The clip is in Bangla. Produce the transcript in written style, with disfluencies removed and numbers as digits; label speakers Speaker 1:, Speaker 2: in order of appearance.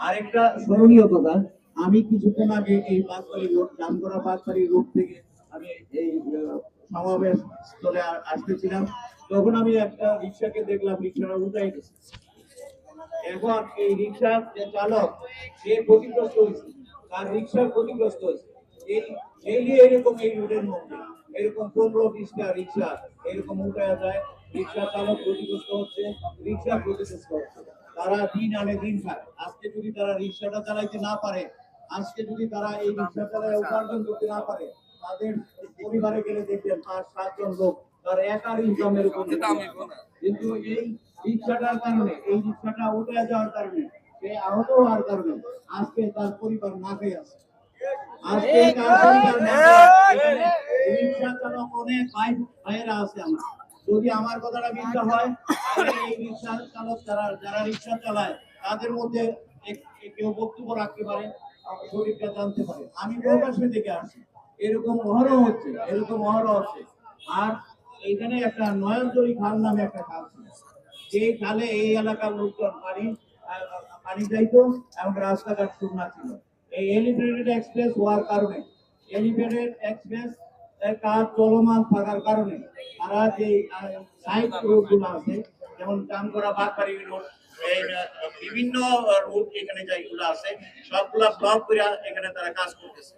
Speaker 1: আরেকটা স্মরণীয় কথা, আমি কিছুক্ষণ আগে এই পাঁচবাড়ি রোড, জামগড়া পাঁচবাড়ি রোড থেকে আমি এই সমাবেশ স্থলে আসতেছিলাম, তখন আমি একটা রিক্সাকে দেখলাম, রিক্সাটা উল্টাই গেছে। এখন এই রিক্সার যে চালক, সে ক্ষতিগ্রস্ত হয়েছে, তার রিক্সা ক্ষতিগ্রস্ত হয়েছে। এই এরকম এই রোডের মধ্যে এরকম 15-20টা রিক্সা এরকম উল্টায়া যায়, রিক্সা চালক ক্ষতিগ্রস্ত হচ্ছে, রিক্সা ক্ষতিগ্রস্ত হচ্ছে। তারা দিন আনে দিন খায়। আজকে যদি তারা রিক্সাটা চালাইতে না পারে, আজকে যদি তারা এই রিক্সা চালায় উপার্জন করতে না পারে, তাদের পরিবারে গেলে দেখবেন 5-7 জন লোক তার একার ইনকামের উপর। কিন্তু এই রিক্সাটার কারণে, এই রিক্সাটা উঠে যাওয়ার কারণে, সে আহত হওয়ার কারণে আজকে তার পরিবার না খেয়ে আছে। আজকে তার পরিবার না খেয়ে আছে। রিক্সা চালক অনেক ভাইয়েরা আছে আমার। যদি আমার কথাটা মিথ্যা হয়, তাহলে এই রিক্সা চালক যারা রিক্সা চালায়, তাদের মধ্যে কেউ বক্তব্য রাখতে পারে, শরীরটা জানতে পারে। আমি প্রকাশ্যে দেখে আসছি, এরকম অহরহ হচ্ছে, এরকম অহরহ হচ্ছে। আর এইখানে একটা নয়নজলি খাল নামে একটা খাল ছিল, যে খালে এই এলাকার লোকজন পানি যাইতো এবং রাস্তাঘাট শুকনা ছিল। এই এলিভেটেড এক্সপ্রেস হওয়ার কারণে, এলিভেটেড এক্সপ্রেস এর কাজ চলমান থাকার কারণে তারা যে সাইড রোড গুলো আছে, যেমন জামগড়া বাগবাড়ি রোড, বিভিন্ন রোড এখানে যেগুলো আছে সবগুলা ব্লক করে এখানে তারা কাজ করতেছে।